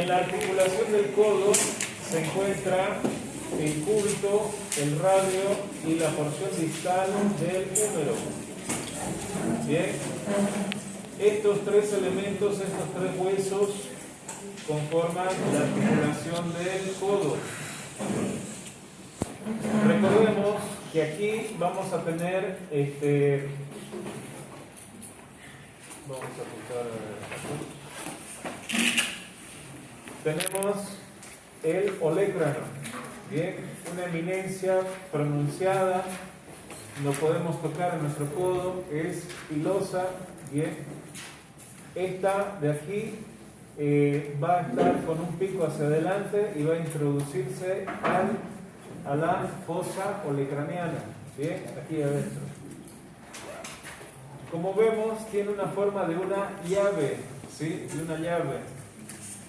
En la articulación del codo se encuentra el cúbito, el radio y la porción distal del húmero. Bien, estos tres elementos, estos tres huesos conforman la articulación del codo. Recordemos que aquí vamos a tener vamos a aplicar tenemos el olecrano, bien, una eminencia pronunciada, lo podemos tocar en nuestro codo, es pilosa, bien. Esta de aquí va a estar con un pico hacia adelante y va a introducirse a la fosa olecraniana, bien, aquí adentro. Como vemos, tiene una forma de una llave, ¿sí? De una llave,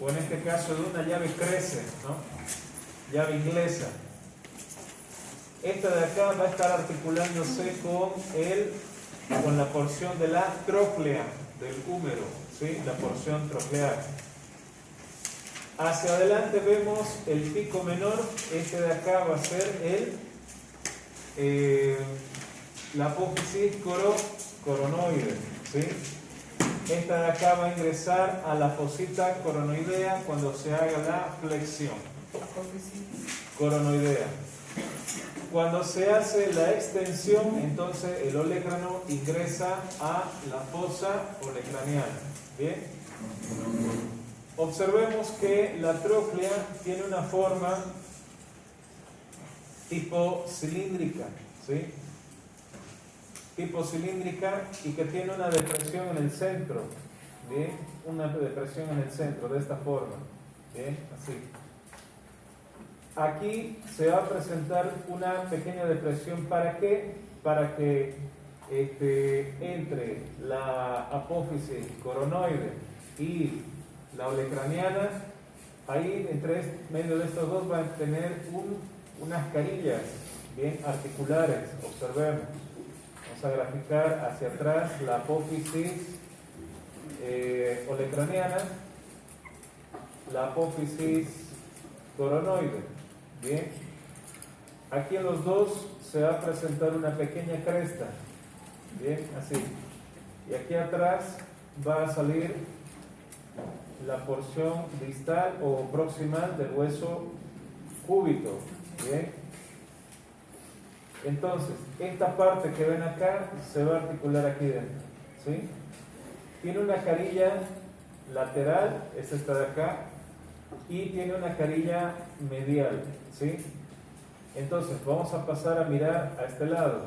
o en este caso de una llave crece, ¿no? Llave inglesa. Esta de acá va a estar articulándose con la porción de la tróclea del húmero, ¿sí? La porción troclear. Hacia adelante vemos el pico menor, este de acá va a ser la apófisis coronoide, ¿sí? Esta de acá va a ingresar a la fosita coronoidea cuando se haga la flexión. Coronoidea. Cuando se hace la extensión, entonces el olecrano ingresa a la fosa olecraniana. ¿Bien? Observemos que la tróclea tiene una forma tipo cilíndrica, ¿sí? Tipo cilíndrica y que tiene una depresión en el centro, ¿bien? Una depresión en el centro, de esta forma, ¿bien? Así. Aquí se va a presentar una pequeña depresión, ¿para qué? Para que entre la apófisis coronoide y la olecraniana, ahí entre medio de estos dos van a tener unas carillas bien articulares. Observemos. Vamos a graficar hacia atrás la apófisis olecraniana, la apófisis coronoide. Bien, aquí en los dos se va a presentar una pequeña cresta, bien, así, y aquí atrás va a salir la porción distal o proximal del hueso cúbito, bien. Entonces, esta parte que ven acá se va a articular aquí dentro, ¿sí? Tiene una carilla lateral, es esta de acá, y tiene una carilla medial, ¿sí? Entonces, vamos a pasar a mirar a este lado.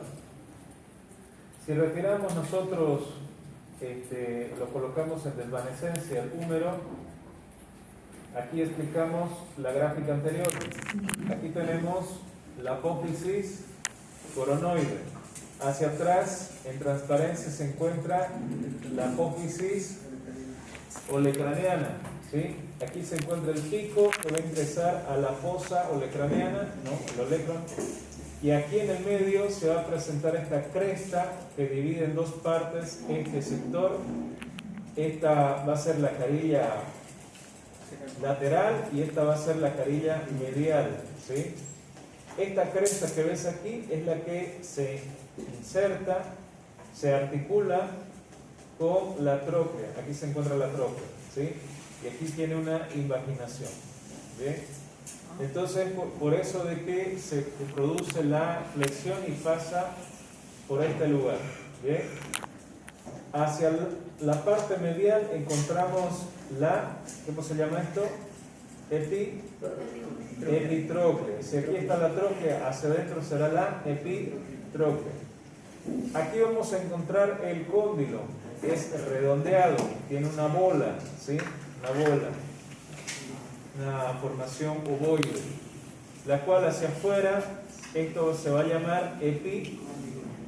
Si retiramos nosotros, lo colocamos en desvanecencia, el húmero, aquí explicamos la gráfica anterior. Aquí tenemos la apófisis coronoide. Hacia atrás, en transparencia, se encuentra la apófisis olecraniana, ¿sí? Aquí se encuentra el pico que va a ingresar a la fosa olecraniana, ¿no? El olecron. Y aquí en el medio se va a presentar esta cresta que divide en dos partes este sector. Esta va a ser la carilla lateral y esta va a ser la carilla medial, ¿sí? Esta cresta que ves aquí es la que se inserta, se articula con la tróclea. Aquí se encuentra la tróclea, ¿sí? Y aquí tiene una invaginación, ¿bien? Entonces, por eso de que se produce la flexión y pasa por este lugar, ¿bien? Hacia la parte medial encontramos ¿cómo se llama esto? Epitróclea. Si aquí está la tróclea, hacia adentro será la epitróclea. Aquí vamos a encontrar el cóndilo. Es redondeado, tiene una bola, ¿sí? Una bola, una formación ovoide, la cual hacia afuera, esto se va a llamar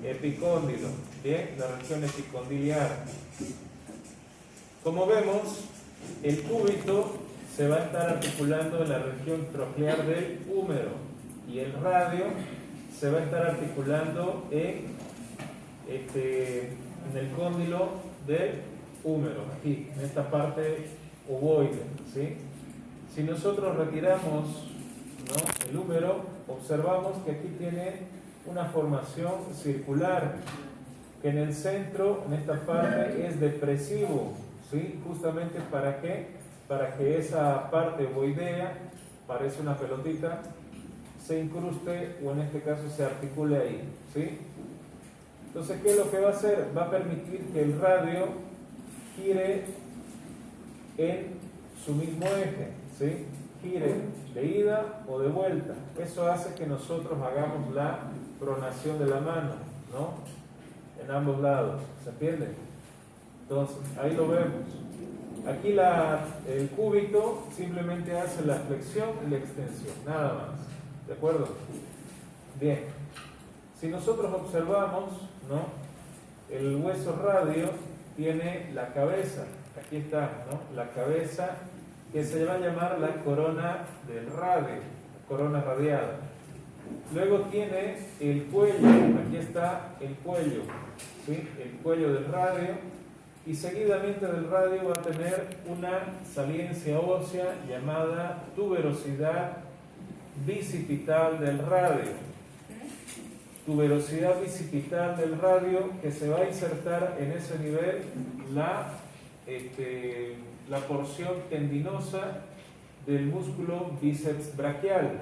epicóndilo, ¿bien? La región epicondiliar. Como vemos, el cúbito se va a estar articulando en la región troclear del húmero y el radio se va a estar articulando en el cóndilo del húmero, aquí, en esta parte ovoide, ¿sí? Si nosotros retiramos, ¿no?, el húmero, observamos que aquí tiene una formación circular, que en el centro, en esta parte, es depresivo, ¿sí? Justamente ¿para qué? Para que esa parte ovoidea, parece una pelotita, se incruste o en este caso se articule ahí, ¿sí? Entonces, ¿qué es lo que va a hacer? Va a permitir que el radio gire en su mismo eje, ¿sí? Gire de ida o de vuelta. Eso hace que nosotros hagamos la pronación de la mano, ¿no?, en ambos lados, ¿se entiende? Entonces, ahí lo vemos. Aquí el cúbito simplemente hace la flexión y la extensión, nada más, ¿de acuerdo? Bien, si nosotros observamos, ¿no?, el hueso radio tiene la cabeza, aquí está, ¿no?, la cabeza, que se va a llamar la corona del radio, la corona radiada. Luego tiene el cuello, aquí está el cuello, ¿sí?, el cuello del radio, y seguidamente del radio va a tener una saliencia ósea llamada tuberosidad bicipital del radio. Tuberosidad bicipital del radio, que se va a insertar en ese nivel la porción tendinosa del músculo bíceps braquial.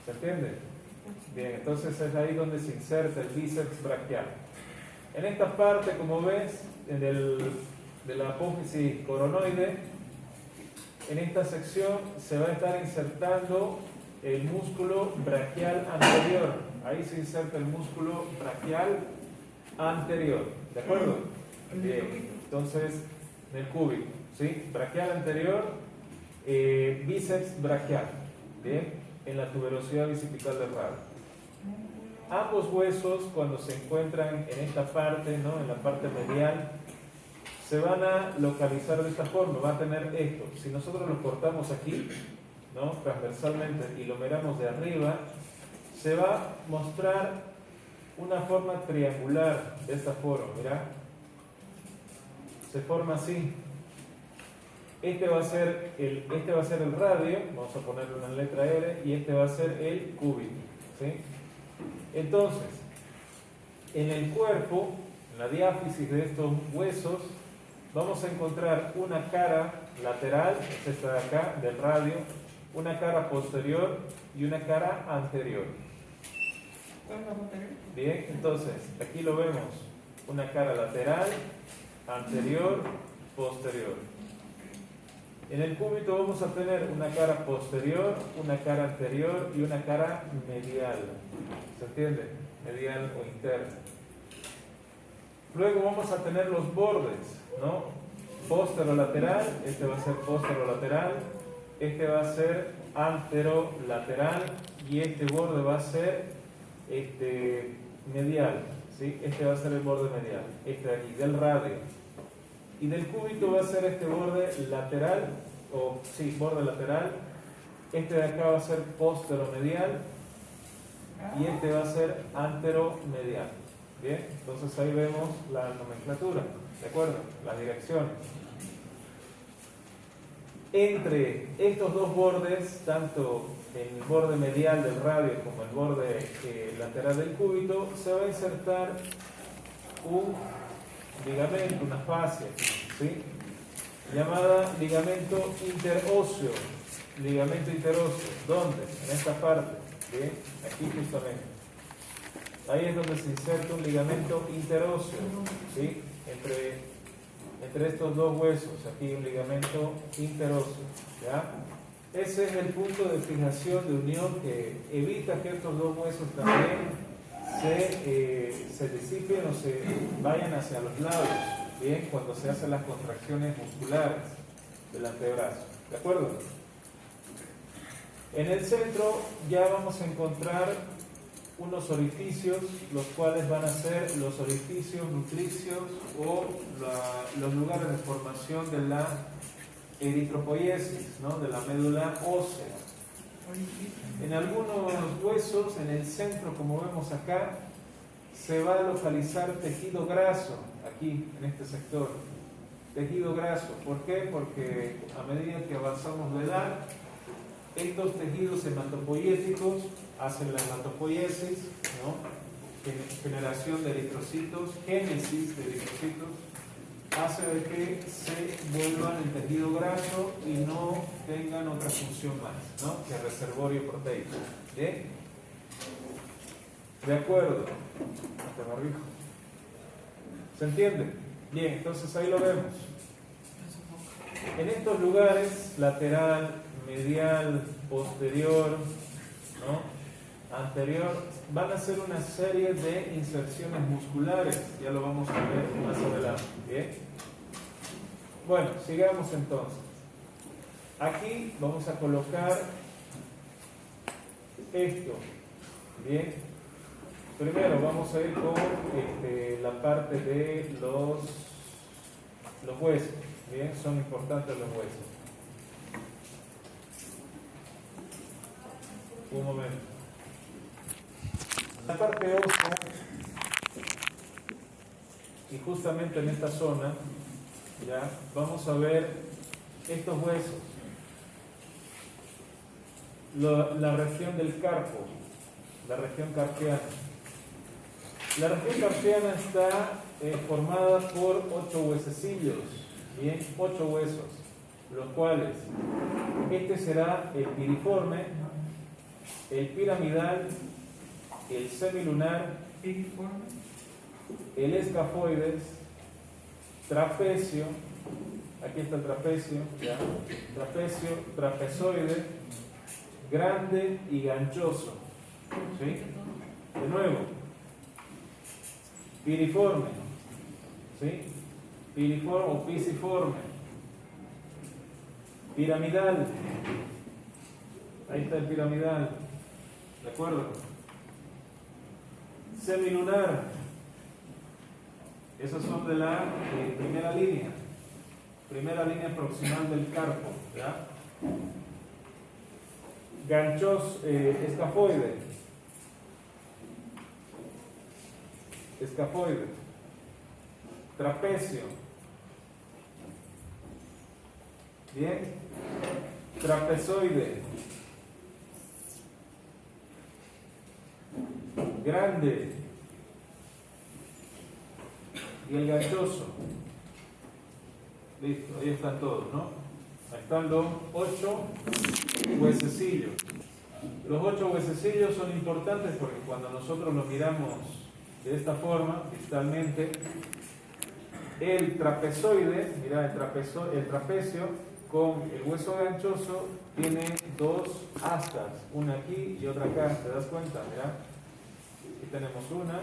¿Se entiende? Bien, entonces es ahí donde se inserta el bíceps braquial. En esta parte, como ves, de la apófisis coronoide, en esta sección se va a estar insertando el músculo braquial anterior. Ahí se inserta el músculo braquial anterior. ¿De acuerdo? Bien, entonces, en el cúbito, ¿sí? Braquial anterior, bíceps braquial. Bien, en la tuberosidad bicipital del radio. Ambos huesos, cuando se encuentran en esta parte, ¿no?, en la parte medial, se van a localizar de esta forma. Va a tener esto. Si nosotros lo cortamos aquí, ¿no?, transversalmente, y lo miramos de arriba, se va a mostrar una forma triangular de esta forma. Mira, se forma así. Este va a ser el radio, vamos a ponerle una letra R, y este va a ser el cúbito, ¿sí? Entonces, en el cuerpo, en la diáfisis de estos huesos, vamos a encontrar una cara lateral, es esta de acá, del radio, una cara posterior y una cara anterior. Bien, entonces, aquí lo vemos, una cara lateral, anterior, posterior. En el cúbito vamos a tener una cara posterior, una cara anterior y una cara medial. ¿Se entiende? Medial o interna. Luego vamos a tener los bordes, ¿no? Posterolateral, este va a ser posterolateral, este va a ser anterolateral y este borde va a ser medial, ¿sí? Este va a ser el borde medial, este de aquí, del radio. Y del cúbito va a ser este borde lateral, borde lateral. Este de acá va a ser posteromedial y este va a ser anteromedial. Bien, entonces ahí vemos la nomenclatura, ¿de acuerdo? Las direcciones. Entre estos dos bordes, tanto el borde medial del radio como el borde lateral del cúbito, se va a insertar un ligamento, una fascia, ¿sí?, llamada ligamento interóseo. Ligamento interóseo, ¿dónde? En esta parte, ¿bien? Aquí justamente. Ahí es donde se inserta un ligamento interóseo, ¿sí?, entre estos dos huesos. Aquí un ligamento interóseo, ¿ya? Ese es el punto de fijación, de unión, que evita que estos dos huesos también se disipen o se vayan hacia los lados, bien, cuando se hacen las contracciones musculares del antebrazo. ¿De acuerdo? En el centro ya vamos a encontrar unos orificios, los cuales van a ser los orificios nutricios o los lugares de formación de la eritropoiesis, ¿no?, de la médula ósea. En algunos huesos, en el centro, como vemos acá, se va a localizar tejido graso, aquí, en este sector. tejido graso. ¿Por qué? Porque a medida que avanzamos la edad, estos tejidos hematopoyéticos hacen la hematopoiesis, ¿no? Generación de eritrocitos, génesis de eritrocitos, hace de que se vuelvan en tejido graso y no tengan otra función más, ¿no? Que reservorio proteico. ¿Bien? ¿De acuerdo? ¿Se entiende? Bien, entonces ahí lo vemos. En estos lugares, lateral, medial, posterior, ¿no? Anterior, van a hacer una serie de inserciones musculares, ya lo vamos a ver más adelante. ¿Bien? Bueno, sigamos entonces. Aquí vamos a colocar esto. Bien, primero vamos a ir con la parte de los huesos. Bien, son importantes los huesos. Un momento. La parte ósea, y justamente en esta zona, ya vamos a ver estos huesos, la región del carpo, la región carpiana. La región carpiana está formada por 8 huesecillos, bien, 8 huesos, los cuales este será el piriforme, el piramidal, el semilunar, el escafoides, trapecio, aquí está el trapecio, ¿ya? Trapecio, trapezoide, grande y ganchoso. ¿Sí? De nuevo, piriforme, ¿sí? Piriforme o pisiforme, piramidal, ahí está el piramidal, ¿de acuerdo? Semilunar, esos son de la primera línea proximal del carpo, ¿ya? Ganchos, escafoide, trapecio, bien, trapezoide, grande y el ganchoso. Listo, ahí están todos, ¿no? Ahí están los 8 huesecillos. Los 8 huesecillos son importantes porque cuando nosotros los miramos de esta forma, distalmente, el trapezoide, mira, el trapecio con el hueso ganchoso tiene 2 astas, una aquí y otra acá, ¿te das cuenta? Mira, aquí tenemos una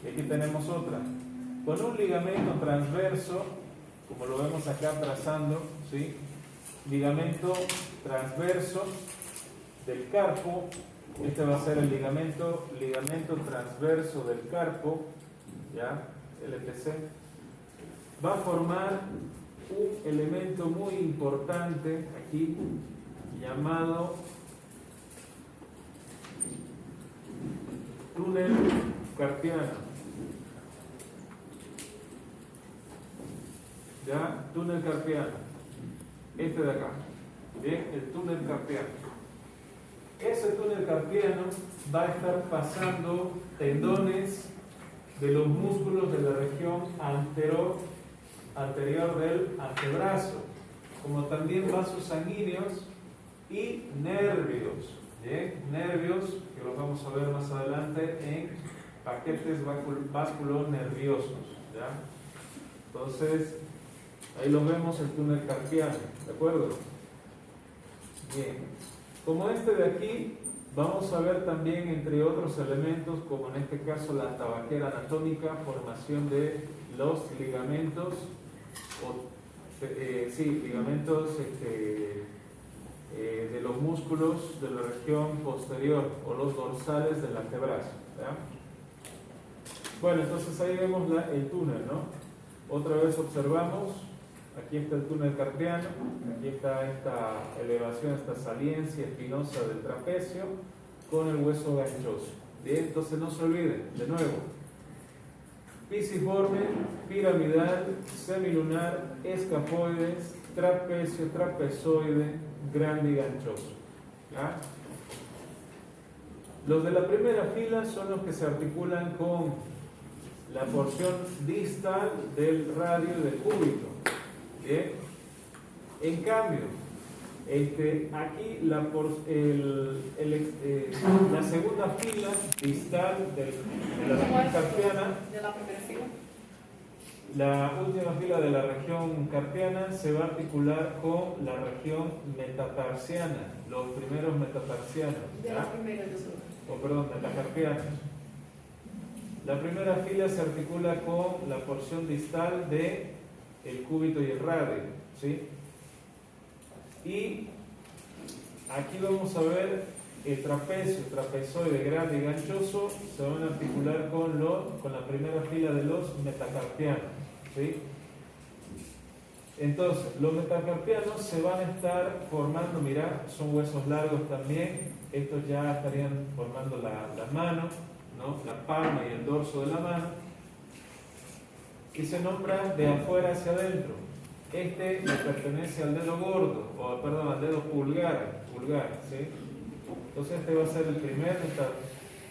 y aquí tenemos otra, con un ligamento transverso, como lo vemos acá trazando, ¿sí? Ligamento transverso del carpo. Este va a ser el ligamento transverso del carpo, ¿ya? LTC. Va a formar un elemento muy importante aquí llamado túnel carpiano. ¿Ya? Túnel carpiano. Este de acá. Bien, el túnel carpiano. Ese túnel carpiano va a estar pasando tendones de los músculos de la región anterior del antebrazo, como también vasos sanguíneos y nervios. ¿Bien? Nervios, que los vamos a ver más adelante en paquetes vasculonerviosos. ¿Ya? Entonces, ahí lo vemos, el túnel carpiano, ¿de acuerdo? Bien, como este de aquí, vamos a ver también, entre otros elementos, como en este caso la tabaquera anatómica, formación de los ligamentos, ligamentos de los músculos de la región posterior o los dorsales del antebrazo. ¿Ya? Bueno, entonces ahí vemos el túnel, ¿no? Otra vez observamos. Aquí está el túnel carpiano, aquí está esta elevación, esta saliencia espinosa del trapecio con el hueso ganchoso. Bien, entonces no se olviden, de nuevo, pisiforme, piramidal, semilunar, escafoides, trapecio, trapezoide, grande y ganchoso. ¿Ya? Los de la primera fila son los que se articulan con la porción distal del radio del cúbito. ¿Bien? En cambio, aquí la segunda fila distal de la región carpiana, ¿De la primera fila? la última fila de la región carpiana se va a articular con la región metatarsiana, los primeros metatarsianos. De ¿ya? la primera y la segunda. Metacarpianos. La primera fila se articula con la porción distal de el cúbito y el radio, ¿sí? Y aquí vamos a ver el trapecio, trapezoide, grande y ganchoso se van a articular con la primera fila de los metacarpianos, ¿sí? Entonces, los metacarpianos se van a estar formando, mirá, son huesos largos también, estos ya estarían formando la mano, ¿no? La palma y el dorso de la mano, y se nombran de afuera hacia adentro. Este le pertenece al dedo gordo, al dedo pulgar, ¿sí? Entonces este va a ser el primer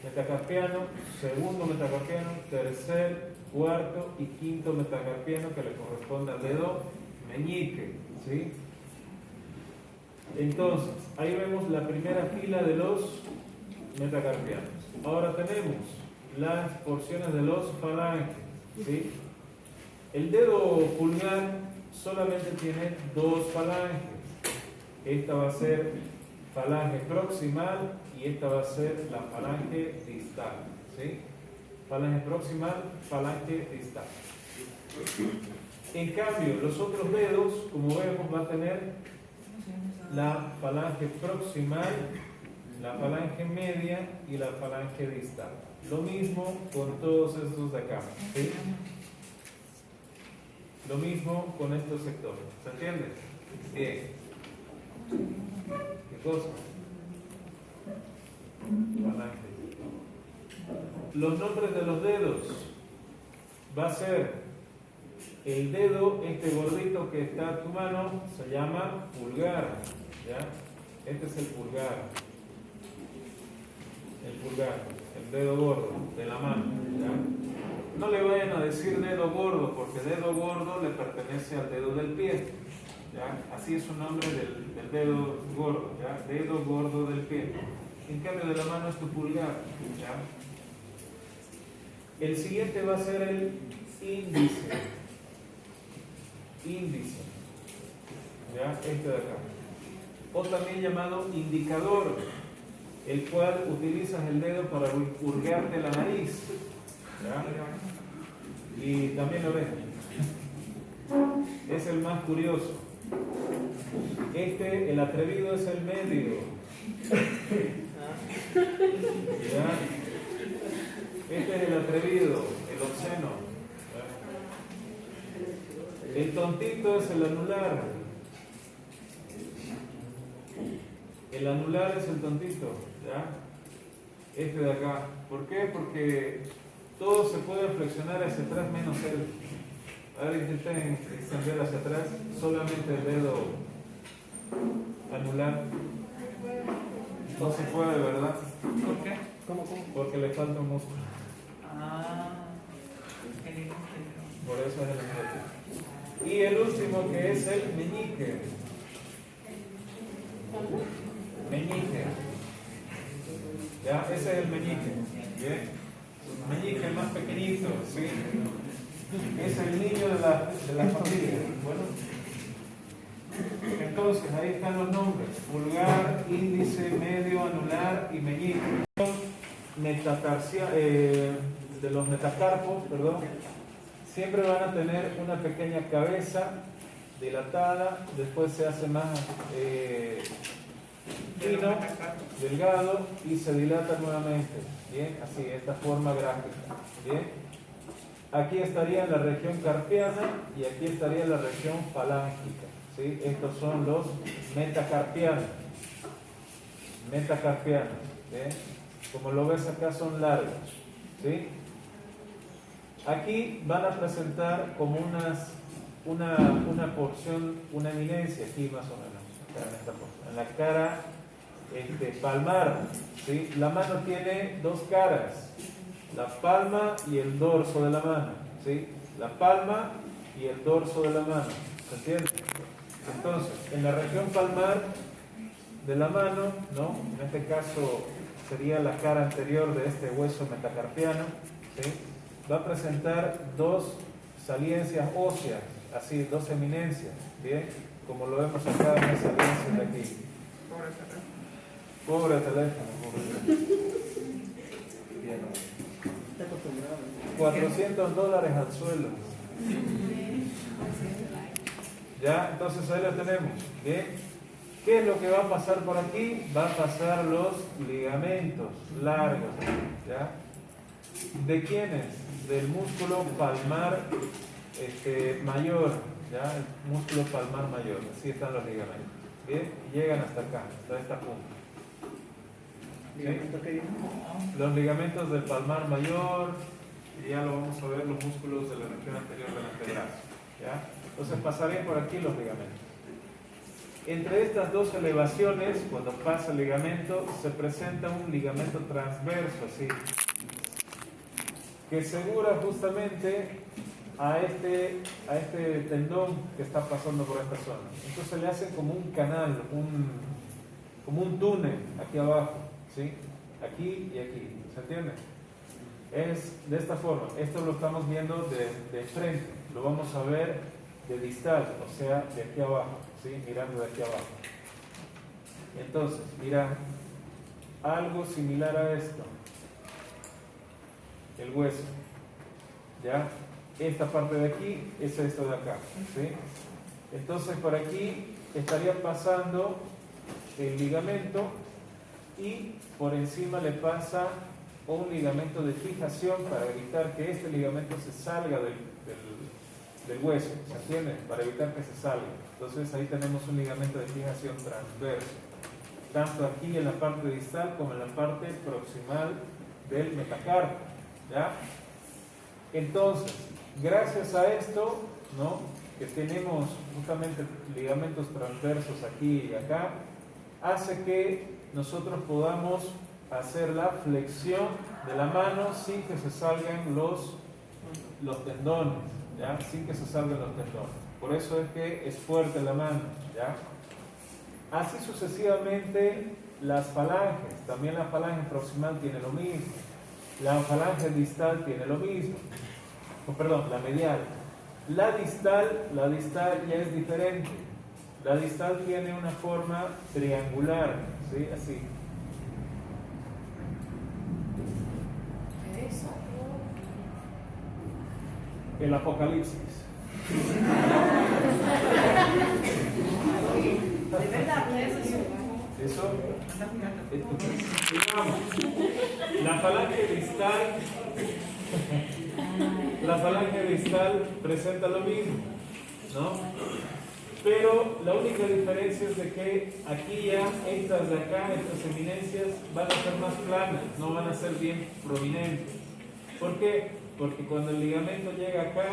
metacarpiano, segundo metacarpiano, tercer, cuarto y quinto metacarpiano que le corresponde al dedo meñique, ¿sí? Entonces, ahí vemos la primera fila de los metacarpianos. Ahora tenemos las porciones de los falanges, ¿sí? El dedo pulgar solamente tiene dos falanges. Esta va a ser falange proximal y esta va a ser la falange distal, ¿sí? Falange proximal, falange distal. En cambio, los otros dedos, como vemos, va a tener la falange proximal, la falange media y la falange distal. Lo mismo con todos estos de acá, ¿sí? Lo mismo con estos sectores. ¿Se entiende? Bien. ¿Qué cosa? Falange. Los nombres de los dedos va a ser el dedo, este gordito que está en tu mano, se llama pulgar, ¿ya? Este es el pulgar, el dedo gordo de la mano, ¿ya? No le vayan a decir dedo gordo, porque dedo gordo le pertenece al dedo del pie, ¿ya? Así es su nombre del dedo gordo, ¿ya? Dedo gordo del pie. En cambio de la mano es tu pulgar, ¿ya? El siguiente va a ser el índice, ¿ya? Este de acá, o también llamado indicador, el cual utilizas el dedo para hurgarte la nariz, ¿ya? Y también lo ves, es el más curioso. El atrevido es el medio, ¿ya? Este es el atrevido, el obsceno, ¿ya? El tontito es el anular. El anular es el tontito, ¿ya? Este de acá. ¿Por qué? Porque todo se puede flexionar hacia atrás menos él. A ver, intenten extender hacia atrás solamente el dedo anular. No se puede, ¿verdad? ¿Por qué? ¿Cómo? Porque le falta un músculo. Qué Por eso es el meñique. Y el último que es el meñique. Meñique. Ya, ese es el meñique. Bien. Meñique más pequeñito, ¿sí? Es el niño de la familia. Bueno. Entonces, ahí están los nombres: pulgar, índice, medio, anular y meñique. De los metacarpos, perdón, siempre van a tener una pequeña cabeza dilatada, después se hace más fino, delgado y se dilata nuevamente. Bien, así, esta forma gráfica. Bien, aquí estaría la región carpiana y aquí estaría la región falángica. ¿Sí? Estos son los metacarpianos. Metacarpianos. ¿Sí? Como lo ves acá, son largos. ¿Sí? Aquí van a presentar como una porción, una eminencia, aquí más o menos, acá en esta porción, en la cara palmar, ¿sí? La mano tiene dos caras, la palma y el dorso de la mano, ¿sí? La palma y el dorso de la mano, ¿se entiende? Entonces, en la región palmar de la mano, ¿no? En este caso sería la cara anterior de este hueso metacarpiano, ¿sí? Va a presentar dos saliencias óseas, así, dos eminencias, ¿bien? Como lo vemos acá en las saliencias de aquí. Pobre teléfono, pobre teléfono. $400 al suelo. Ya, entonces ahí lo tenemos. Bien. ¿Qué es lo que va a pasar por aquí? Va a pasar los ligamentos largos. ¿Ya? ¿De quiénes? Del músculo palmar mayor. ¿Ya? El músculo palmar mayor. Así están los ligamentos. Bien, y llegan hasta acá, hasta esta punta. ¿Sí? Los ligamentos del palmar mayor, y ya lo vamos a ver, los músculos de la región anterior del antebrazo. ¿Ya? Entonces pasaré por aquí los ligamentos. Entre estas dos elevaciones, cuando pasa el ligamento, se presenta un ligamento transverso, así, que segura justamente a este tendón que está pasando por esta zona. Entonces le hacen como un canal, como un túnel aquí abajo, ¿sí? Aquí y aquí, ¿se entiende? Es de esta forma. Esto lo estamos viendo de frente, lo vamos a ver de distal, o sea, de aquí abajo, ¿sí? Mirando de aquí abajo. Entonces, mira, algo similar a esto, el hueso, ¿ya? Esta parte de aquí es esto de acá, ¿sí? Entonces por aquí estaría pasando el ligamento y por encima le pasa un ligamento de fijación para evitar que este ligamento se salga del hueso, ¿se entiende? Para evitar que se salga. Entonces ahí tenemos un ligamento de fijación transverso, tanto aquí en la parte distal como en la parte proximal del metacarpio, ¿ya? Entonces, gracias a esto, ¿no? Que tenemos justamente ligamentos transversos aquí y acá, hace que nosotros podamos hacer la flexión de la mano sin que se salgan los tendones, ¿ya? Sin que se salgan los tendones. Por eso es que es fuerte la mano, ¿ya? Así sucesivamente las falanges, también la falange proximal tiene lo mismo, la falange distal tiene lo mismo, perdón, la medial. La distal ya es diferente. La distal tiene una forma triangular, ¿sí? Así. ¿Qué es eso? El Apocalipsis. ¿De verdad qué es eso? Eso, digamos, la falange distal presenta lo mismo, ¿no? Pero la única diferencia es de que aquí ya estas de acá, estas eminencias, van a ser más planas, no van a ser bien prominentes. ¿Por qué? Porque cuando el ligamento llega acá,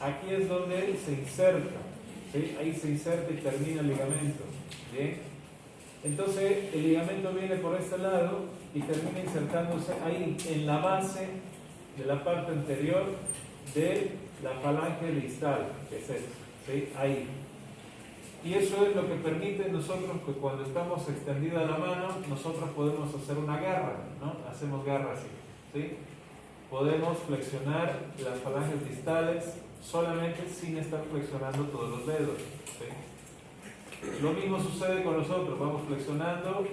aquí es donde él se inserta, ¿sí? Ahí se inserta y termina el ligamento, ¿bien? Entonces el ligamento viene por este lado y termina insertándose ahí en la base de la parte anterior de la falange distal, que es esto, ¿sí? Ahí. Y eso es lo que permite nosotros que cuando estamos extendida la mano, nosotros podemos hacer una garra, ¿no? Hacemos garra así, ¿sí? Podemos flexionar las falanges distales solamente sin estar flexionando todos los dedos, ¿sí? Lo mismo sucede con los otros, vamos flexionando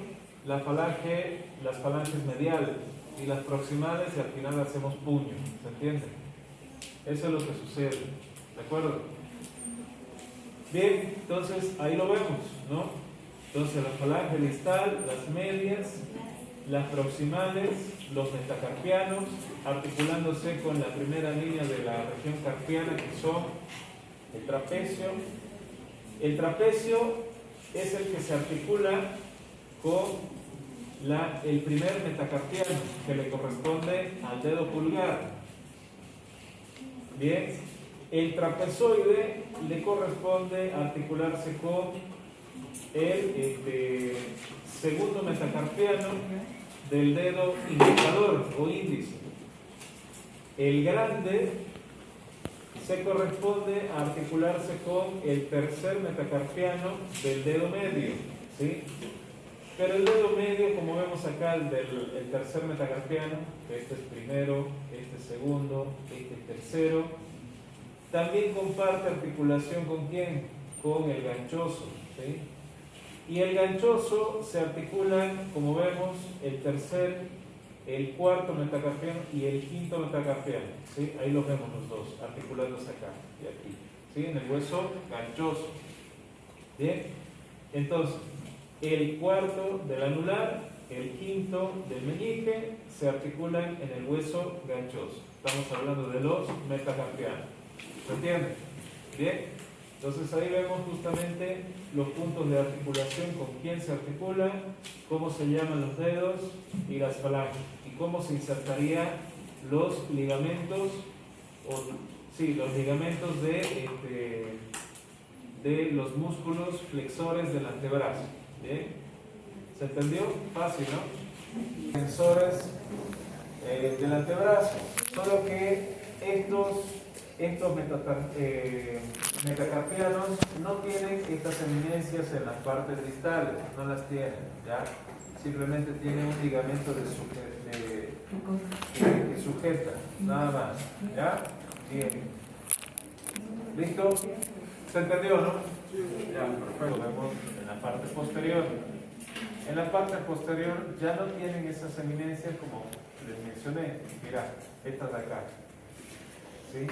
las falanges mediales y las proximales y al final hacemos puño, ¿se entiende? Eso es lo que sucede, ¿de acuerdo? Bien, entonces ahí lo vemos, ¿no? Entonces la falange distal, las medias, las proximales, los metacarpianos, articulándose con la primera línea de la región carpiana que son el trapecio. El trapecio es el que se articula con el primer metacarpiano, que le corresponde al dedo pulgar. Bien, el trapezoide le corresponde articularse con el segundo metacarpiano del dedo indicador o índice. El grande se corresponde a articularse con el tercer metacarpiano del dedo medio, ¿sí? Pero el dedo medio, como vemos acá, el tercer metacarpiano, este es primero, este es segundo, este es tercero, también comparte articulación ¿con quién? Con el ganchoso, ¿sí? Y el ganchoso se articulan, como vemos, el tercer, el cuarto metacarpiano y el quinto metacarpiano, ¿sí? Ahí los vemos los dos, articulados acá y aquí, ¿sí? En el hueso ganchoso. Bien, entonces, el cuarto del anular, el quinto del meñique, se articulan en el hueso ganchoso. Estamos hablando de los metacarpianos. ¿Se entiende? Bien, entonces ahí vemos justamente los puntos de articulación, con quién se articula, cómo se llaman los dedos y las falanges, y cómo se insertarían los ligamentos, los ligamentos de los músculos flexores del antebrazo. ¿Bien? ¿Se entendió? Fácil, ¿no? Flexores del antebrazo, solo que estos metacarpianos no tienen estas eminencias en las partes distales, no las tienen, ¿ya? Simplemente tienen un ligamento que sujeta, nada más, ¿ya? Bien. ¿Listo? ¿Se entendió, no? Ya, perfecto. Vemos en la parte posterior. En la parte posterior ya no tienen esas eminencias como les mencioné. Mira, esta de acá, ¿sí?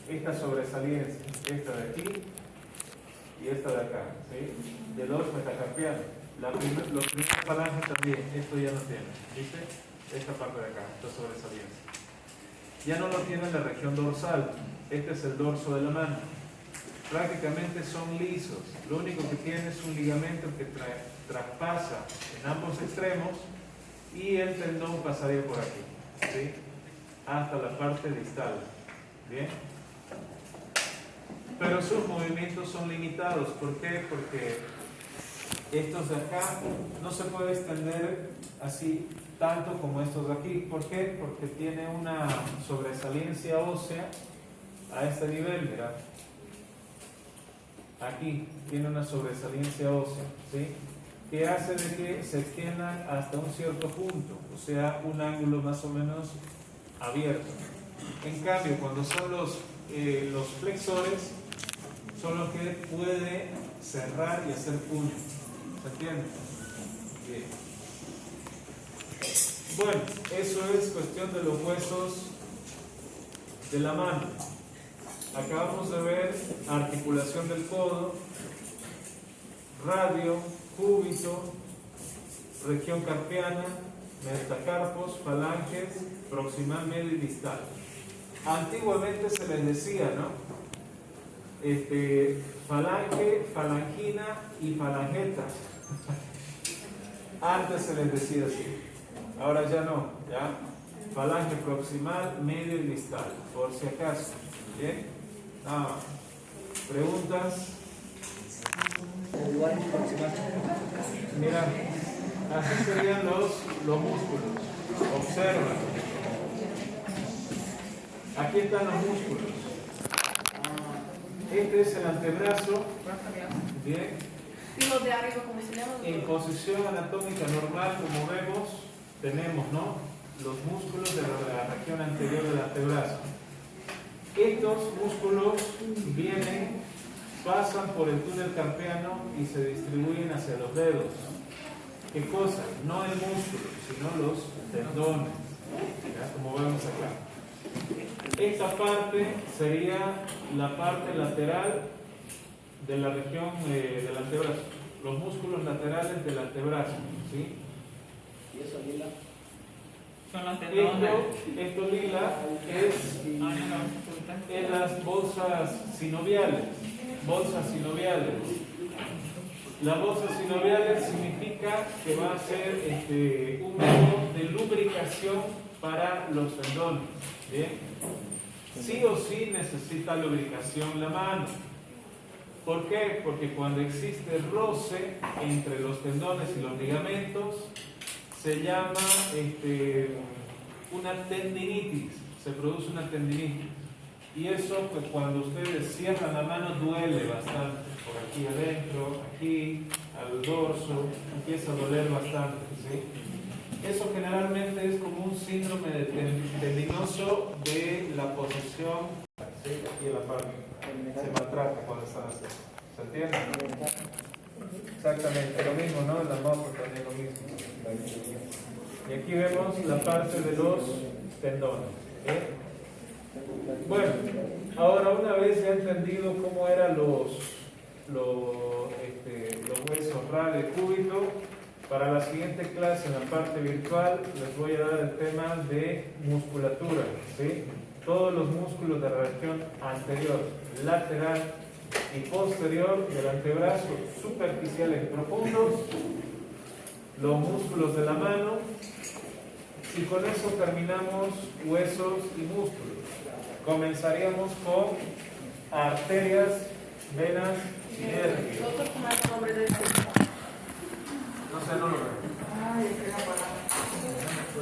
Esta sobresaliencia, esta de aquí y esta de acá, ¿sí? De los metacarpianos. Los primeros falanges también, esto ya no tiene, ¿viste? Esta parte de acá, esta sobresaliencia. Ya no lo tiene en la región dorsal. Este es el dorso de la mano. Prácticamente son lisos. Lo único que tiene es un ligamento que traspasa en ambos extremos y el tendón pasaría por aquí, ¿sí? Hasta la parte distal. ¿Bien? Pero sus movimientos son limitados. ¿Por qué? Porque estos de acá no se puede extender así tanto como estos de aquí. ¿Por qué? Porque tiene una sobresaliencia ósea a este nivel, ¿verdad? Aquí tiene una sobresaliencia ósea, ¿sí? Que hace de que se extiendan hasta un cierto punto, o sea, un ángulo más o menos abierto. En cambio, cuando son los flexores, son los que puede cerrar y hacer puño. ¿Se entiende? Bien. Bueno, eso es cuestión de los huesos de la mano. Acabamos de ver articulación del codo, radio, cúbito, región carpiana, metacarpos, falanges, proximal, medio y distal. Antiguamente se les decía, ¿no? Falange, falangina y falangeta. Antes se les decía así, ahora ya no, ¿ya? Falange proximal, medio y distal, por si acaso. ¿Bien? ¿Preguntas? Mira, así serían los músculos. Observa. Aquí están los músculos. Este es el antebrazo. Bien. Y los de arriba, como se llaman. En posición anatómica normal, como vemos, tenemos, ¿no?, los músculos de la región anterior del antebrazo. Estos músculos vienen, pasan por el túnel carpiano y se distribuyen hacia los dedos. ¿Qué cosa? No el músculo, sino los tendones, ¿ya? Como vemos acá. Esta parte sería la parte lateral de la región del antebrazo, los músculos laterales del antebrazo, ¿sí? ¿Y eso lila? Son las tendones. Esto lila es las bolsas sinoviales. Bolsas sinoviales. Las bolsas sinoviales significa que va a ser un método de lubricación para los tendones. ¿Bien? sí o sí necesita lubricación la mano. ¿Por qué? Porque cuando existe roce entre los tendones y los ligamentos, se llama una tendinitis, se produce una tendinitis. Y eso, pues cuando ustedes cierran la mano, duele bastante. Por aquí adentro, aquí, al dorso, empieza a doler bastante, ¿sí? Eso generalmente es como un síndrome de tendinoso de la posición, ¿sí? Aquí en la parte. Se maltrata cuando están así. ¿Se entiende? Exactamente, lo mismo, ¿no? En la moto también lo mismo. Y aquí vemos la parte de los tendones. Bueno, ahora una vez ya entendido cómo eran los huesos ral y cúbito, para la siguiente clase en la parte virtual les voy a dar el tema de musculatura, ¿sí? Todos los músculos de la región anterior, lateral y posterior del antebrazo, superficiales y profundos, los músculos de la mano, y con eso terminamos huesos y músculos. Comenzaríamos con arterias, venas y nervios. Nosotros comenzamos